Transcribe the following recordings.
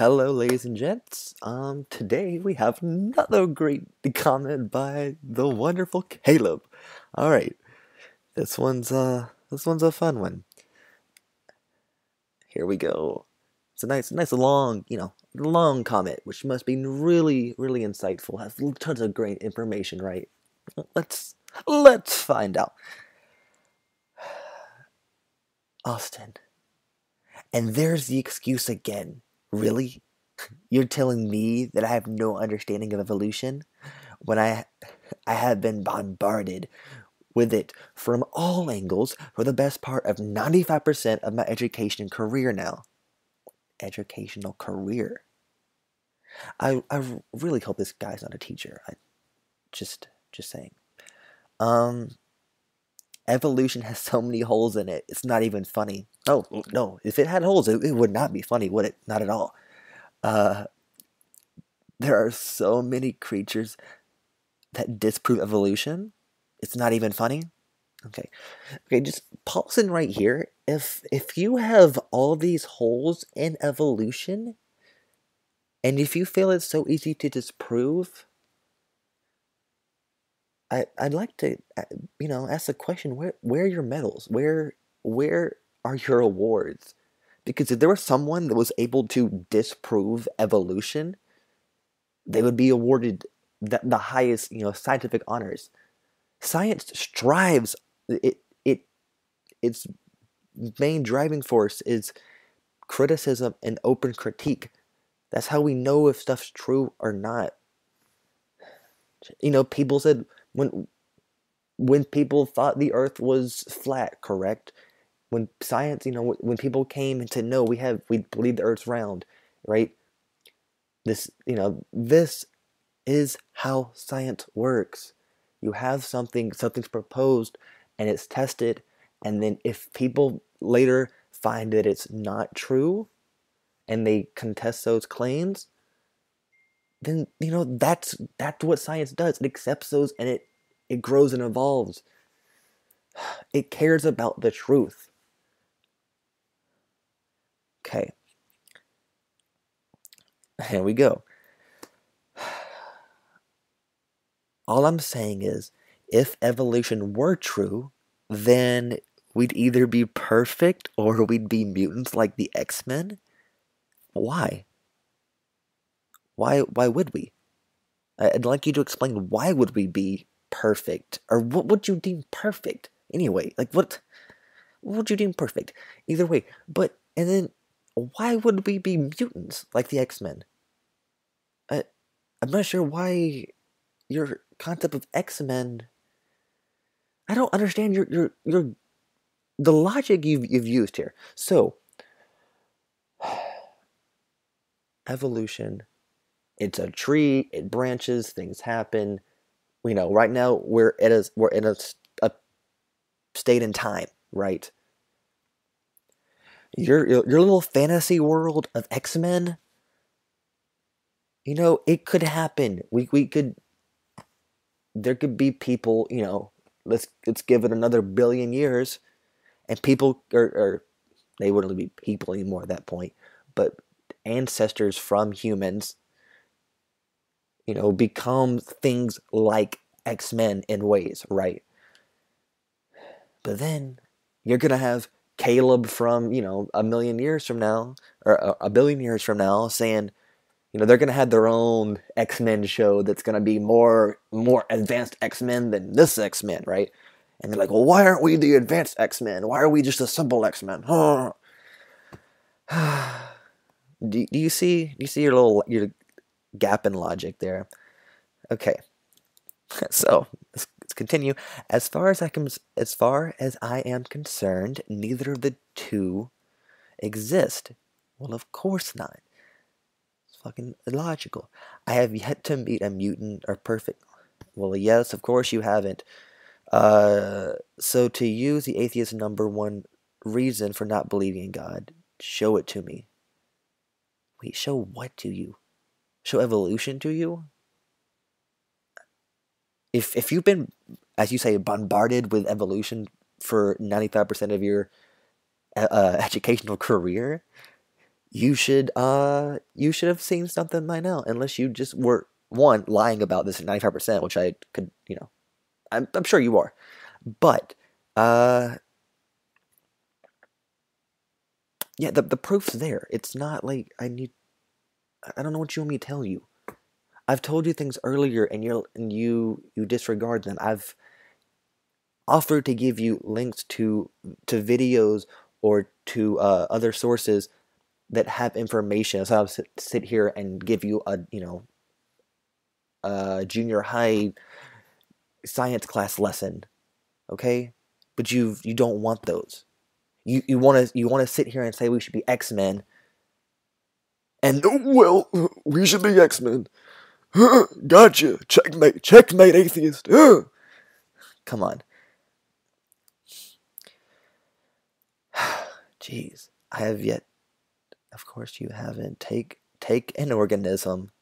Hello, ladies and gents. Today we have another great comment by the wonderful Caleb. All right, this one's a fun one. Here we go. It's a nice long, long comment, which must be really, really insightful. Has tons of great information, right? Let's find out. Austin, and there's the excuse again. Really? You're telling me that I have no understanding of evolution when I have been bombarded with it from all angles for the best part of 95% of my education career now. Educational career. I really hope this guy's not a teacher. Just saying. Um Evolution has so many holes in it. It's not even funny. Oh, no. If it had holes, it would not be funny, would it? Not at all. Uh there are so many creatures that disprove evolution. It's not even funny. Okay. Okay, just pausing right here. If you have all these holes in evolution, and if you feel it's so easy to disprove, I'd like to ask the question, where are your medals? Where are your awards? Because if there was someone that was able to disprove evolution, they would be awarded the highest, scientific honors. Science strives its main driving force is criticism and open critique. That's how we know if stuff's true or not. People said when people thought the earth was flat, correct? When science, when people came and said no, we believe the earth's round, right? This is how science works. You have something's proposed and it's tested, and then if people later find that it's not true and they contest those claims, then that's what science does. It accepts those and it grows and evolves. It cares about the truth. Okay. Here we go. All I'm saying is, if evolution were true, then we'd either be perfect or we'd be mutants like the X-Men. Why? Why would we? I'd like you to explain, why would we be perfect? Or what would you deem perfect? Anyway, like what would you deem perfect? Either way. And then why would we be mutants like the X-Men? I'm not sure why your concept of X-Men. I don't understand your the logic you've used here. So, evolution, it's a tree, it branches, things happen. Right now we're in a state in time, right? Your little fantasy world of X-Men, it could happen. We could There could be people, let's give it another billion years, and people are they wouldn't be people anymore at that point, but ancestors from humans, become things like X-Men in ways, right? But then you're gonna have Caleb from, a million years from now, or a billion years from now, saying, they're gonna have their own X-Men show that's gonna be more advanced X-Men than this X-Men, right? And they're like, well, why aren't we the advanced X-Men? Why are we just a simple X-Men? Do you see your gap in logic there? Okay, so let's continue. As far as I am concerned, neither of the two exist. Well, of course not. It's fucking illogical. I have yet to meet a mutant or perfect. Well, yes, of course you haven't. So to use the atheist's number one reason for not believing in God, show it to me. Wait, show what to you? Show evolution to you? If you've been, as you say, bombarded with evolution for 95% of your educational career, you should have seen something by now, unless you just were one lying about this 95%, which I could, I'm sure you are. But uh yeah, the proof's there. It's not like I don't know what you want me to tell you. I've told you things earlier and you disregard them. I've offered to give you links to videos or to other sources that have information. So I'll sit here and give you a junior high science class lesson, okay? But you don't want those. You want to sit here and say we should be X-Men, and well, we should be X-Men. Gotcha. Checkmate. Checkmate, atheist. Come on. Jeez. I have yet. Of course, you haven't. Take an organism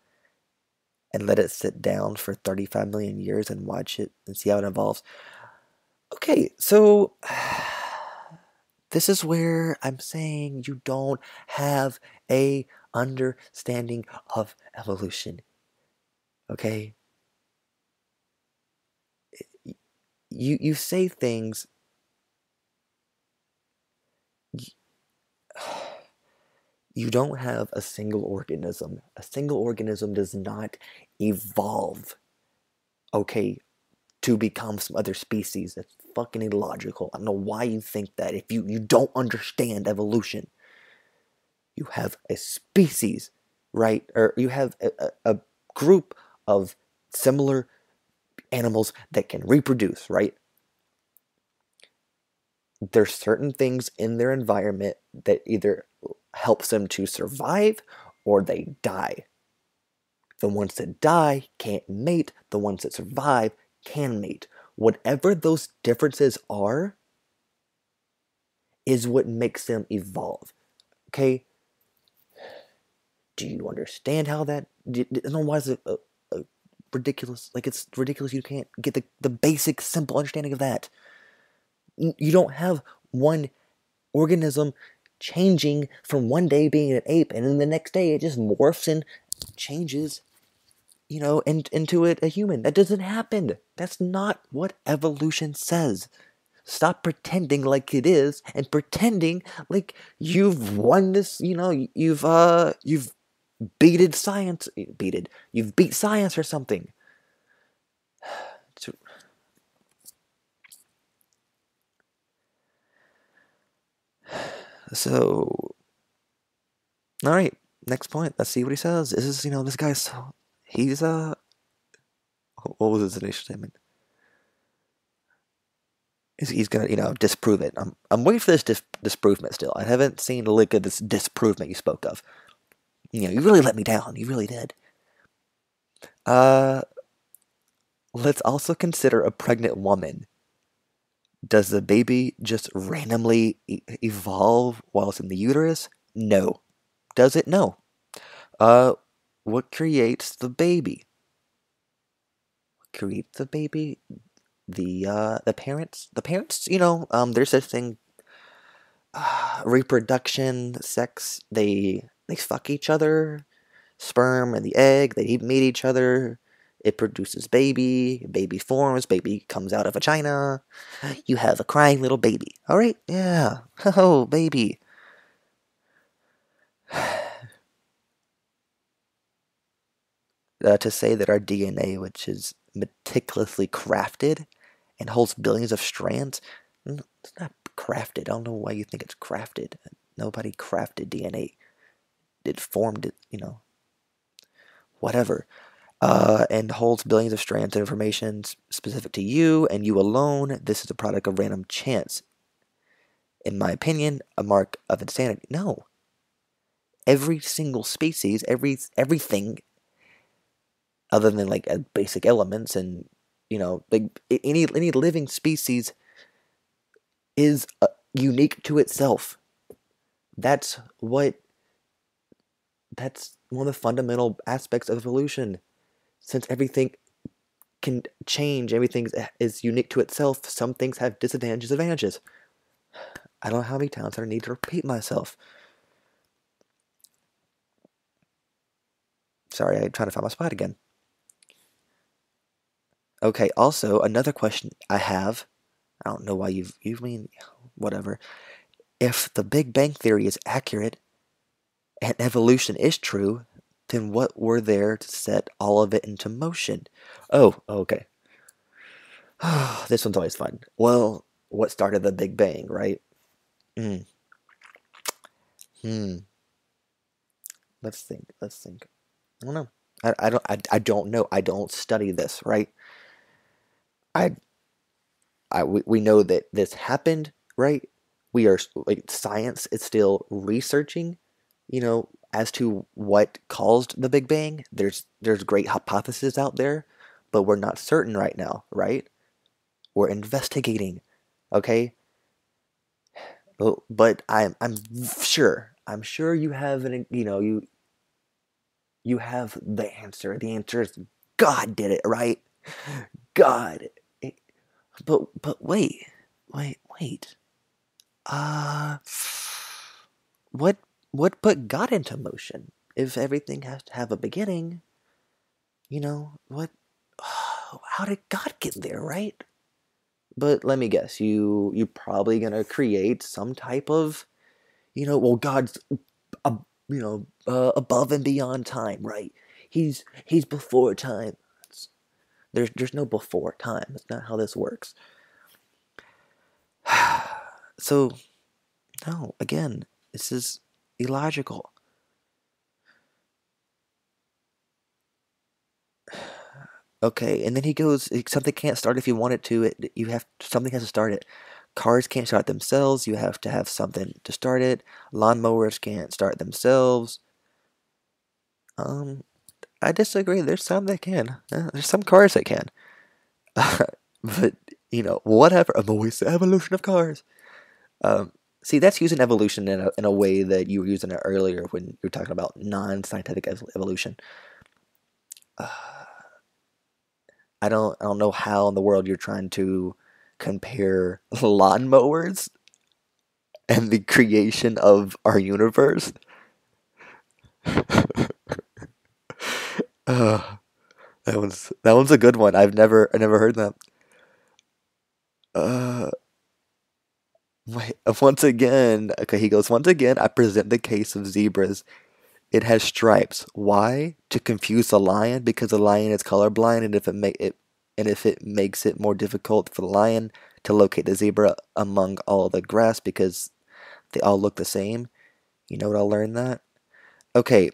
and let it sit down for 35 million years and watch it and see how it evolves. Okay, so this is where I'm saying you don't have a understanding of evolution. Okay? You say things. You don't have a single organism. A single organism does not evolve, okay, to become some other species. That's fucking illogical. I don't know why you think that. If you don't understand evolution, you have a species, right? Or you have a group of similar animals that can reproduce, right? There's certain things in their environment that either helps them to survive or they die. The ones that die can't mate, the ones that survive can mate. Whatever those differences are is what makes them evolve. Okay? Do you understand how that? I don't know why is it ridiculous. Like, it's ridiculous you can't get the basic, simple understanding of that. You don't have one organism changing from one day being an ape and then the next day it just morphs and changes, into a human. That doesn't happen. That's not what evolution says. Stop pretending like it is and pretending like you've won this, you've beated science, you've beat science or something. So, all right, next point. Let's see what he says. This is, this guy's, he's, what was his initial statement? He's gonna, disprove it. I'm waiting for this disprovement still. I haven't seen a link of this disprovement you spoke of. You really let me down. You really did. Let's also consider a pregnant woman. Does the baby just randomly evolve while it's in the uterus? No. Does it? No. What creates the baby? What creates the baby? The parents. The parents, there's this thing, reproduction, sex. They fuck each other. Sperm and the egg. They meet each other. It produces baby forms, baby comes out of vagina. You have a crying little baby. All right, yeah. Oh, baby. To say that our DNA, which is meticulously crafted and holds billions of strands, it's not crafted. I don't know why you think it's crafted. Nobody crafted DNA. It formed it, whatever. And holds billions of strands of information specific to you and you alone. This is a product of random chance. In my opinion, a mark of insanity. No. Every single species, everything, other than like basic elements and like any living species is unique to itself. That's one of the fundamental aspects of evolution. Since everything can change, everything is unique to itself, some things have disadvantages, advantages. I don't know how many times I need to repeat myself. Sorry, I'm trying to find my spot again. Okay, also, another question I have, I don't know why you mean, whatever. If the Big Bang Theory is accurate and evolution is true, then what were there to set all of it into motion? Oh, okay. This one's always fun. Well, what started the Big Bang, right? Mm, hmm. Let's think. Let's think. I don't know. I don't know. I don't study this, right? I we know that this happened, right? We are like science is still researching, as to what caused the Big Bang. There's great hypotheses out there, but we're not certain right now, right? We're investigating, okay? But I'm sure you have you have the answer. The answer is God did it, right? God. But wait. Uh, what put God into motion? If everything has to have a beginning, what? How did God get there, right? But let me guess, you probably gonna create some type of, well, God's, above and beyond time, right? He's before time. There's no before time. That's not how this works. So no, again, this is illogical. Okay, and then he goes, something can't start if you want it to. Something has to start it. Cars can't start themselves. You have to have something to start it. Lawnmowers can't start themselves. Um, I disagree. There's some that can. There's some cars that can. But whatever. I'm always the evolution of cars. Um, See, that's using evolution in a way that you were using it earlier when you were talking about non-scientific evolution. Uh, I don't know how in the world you're trying to compare lawnmowers and the creation of our universe. uh, that one's a good one. I never heard that. Uh, Wait, once again, okay, he goes, once again, I present the case of zebras. It has stripes. Why? To confuse the lion, because the lion is colorblind, and if it makes it more difficult for the lion to locate the zebra among all the grass because they all look the same. You know what I learned that? Okay,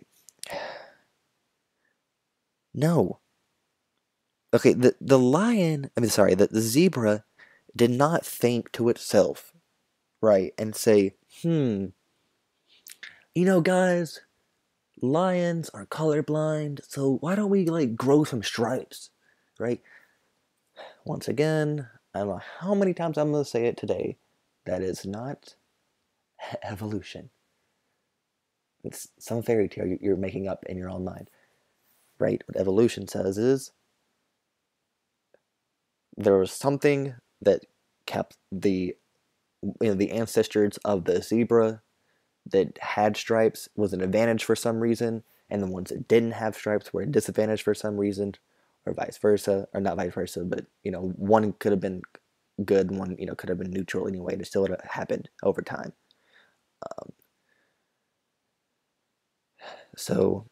no. Okay, the lion, I mean, sorry, the zebra did not think to itself, right, and say, guys, lions are colorblind, so why don't we like grow some stripes, right? Once again, I don't know how many times I'm going to say it today. That is not evolution. It's some fairy tale you're making up in your own mind, right? What evolution says is there was something that kept the ancestors of the zebra that had stripes was an advantage for some reason, and the ones that didn't have stripes were a disadvantage for some reason, or vice versa, or not vice versa, but one could have been good, and one could have been neutral anyway. It still would have happened over time. Um, so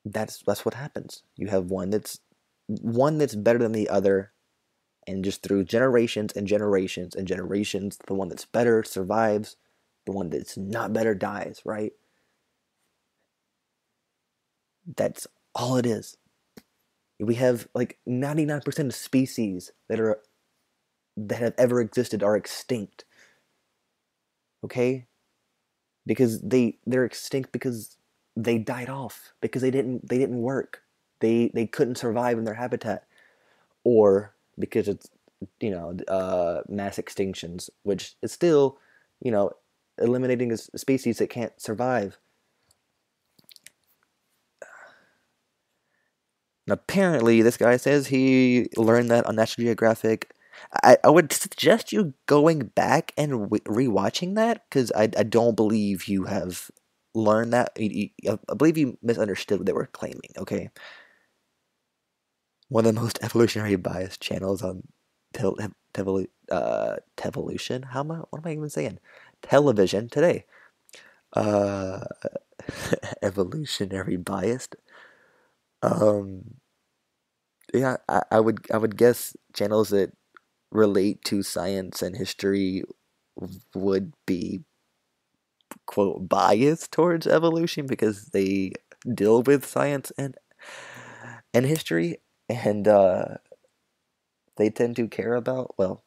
that's what happens. You have one that's better than the other, and just through generations and generations and generations, the one that's better survives, the one that's not better dies, right? That's all it is. We have like 99% of species that have ever existed are extinct. Okay? Because they're extinct because they died off, because they didn't work. They couldn't survive in their habitat, or because it's mass extinctions, which is still you know eliminating a species that can't survive. And apparently, this guy says he learned that on National Geographic. I would suggest you going back and rewatching that, because I don't believe you have learn that, I believe you misunderstood what they were claiming, okay? One of the most evolutionary biased channels on Tevolution. What am I even saying? Television today. Uh, evolutionary biased. Um, yeah, I would guess channels that relate to science and history would be quote biased towards evolution because they deal with science and history, and they tend to care about, well,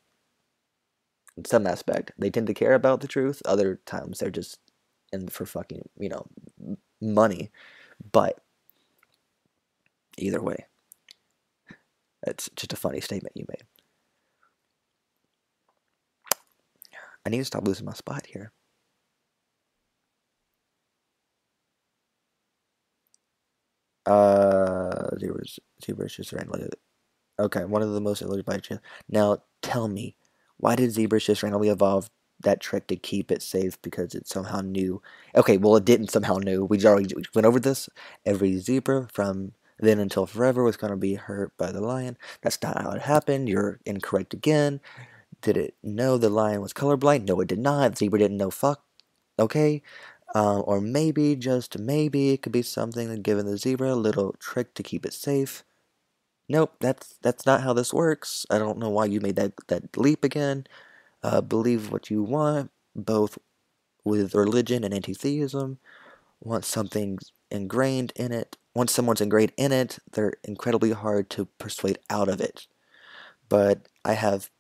in some aspect they tend to care about the truth. Other times they're just in for fucking money. But either way, that's just a funny statement you made. I need to stop losing my spot here. Zebras just randomly. Okay, one of the most elusive by chance. Now tell me, why did zebras just randomly evolve that trick to keep it safe because it somehow knew? Okay, well it didn't somehow knew. We already went over this. Every zebra from then until forever was going to be hurt by the lion. That's not how it happened. You're incorrect again. Did it know the lion was colorblind? No, it did not. Zebra didn't know fuck. Okay. Or maybe, just maybe, it could be something that given the zebra a little trick to keep it safe. Nope, that's not how this works. I don't know why you made that leap again. Believe what you want, both with religion and anti-theism. Once something's ingrained in it, once someone's ingrained in it, they're incredibly hard to persuade out of it. But I have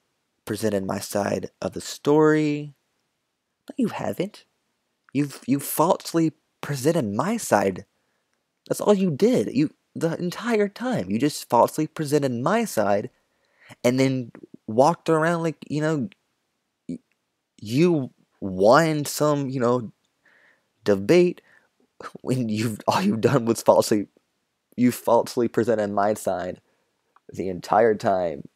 presented my side of the story. No, you haven't. You've falsely presented my side. That's all you did. You the entire time. You just falsely presented my side and then walked around like, you won some, debate when you've done was falsely presented my side the entire time.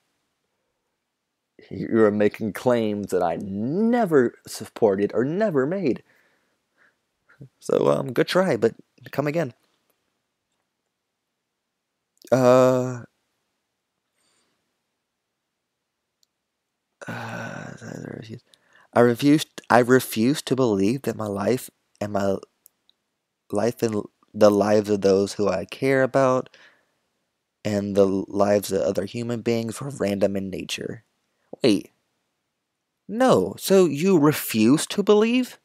You were making claims that I never supported or never made. So good try, but come again. Uh, I refuse to believe that my life and the lives of those who I care about and the lives of other human beings were random in nature. Wait. No. So you refuse to believe?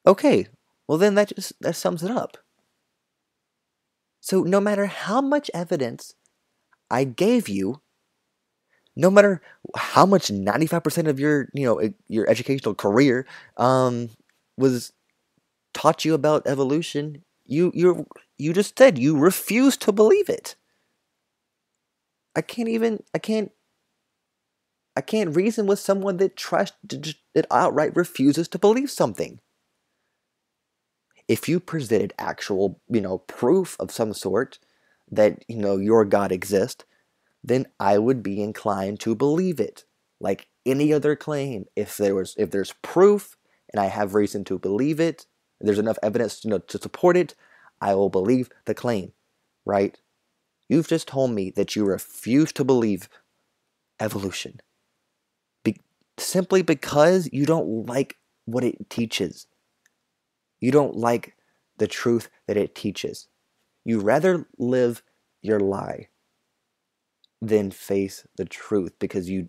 Okay. Well then that sums it up. So no matter how much evidence I gave you, no matter how much 95% of your educational career was taught you about evolution, you just said you refuse to believe it. I can't reason with someone that outright refuses to believe something. If you presented actual, proof of some sort that, your God exists, then I would be inclined to believe it. Like any other claim, if there's proof and I have reason to believe it, there's enough evidence, to support it, I will believe the claim, right? You've just told me that you refuse to believe evolution. Simply because you don't like what it teaches. You don't like the truth that it teaches. You rather live your lie than face the truth because you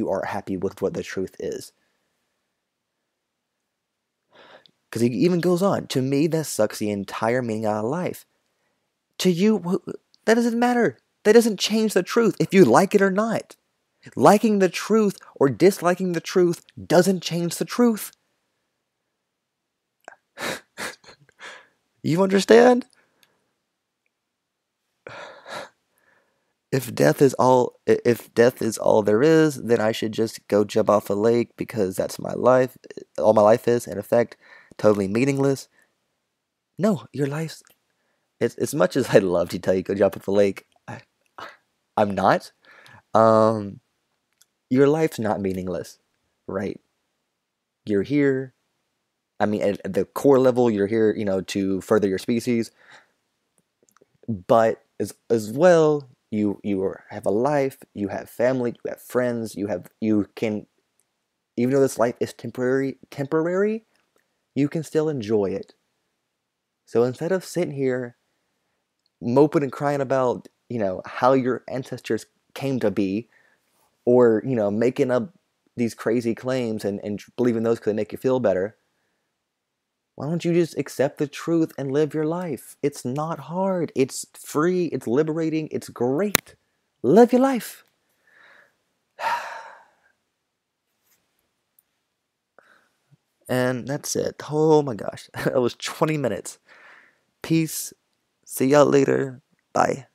are happy with what the truth is. Because he even goes on, to me, that sucks the entire meaning out of life. To you, that doesn't matter. That doesn't change the truth if you like it or not. Liking the truth or disliking the truth doesn't change the truth. You understand? If death is all there is, then I should just go jump off a lake because that's my life. All my life is, in effect, totally meaningless. No, your life's as much as I'd love to tell you go jump off a lake, I'm not. Um, your life's not meaningless, right? You're here, I mean, at the core level, you're here, to further your species, but as well, have a life, you have family, you have friends, you can, even though this life is temporary, you can still enjoy it. So instead of sitting here moping and crying about, how your ancestors came to be, or, making up these crazy claims and believing those because they make you feel better, why don't you just accept the truth and live your life? It's not hard. It's free. It's liberating. It's great. Live your life. And that's it. Oh my gosh. That was 20 minutes. Peace. See y'all later. Bye.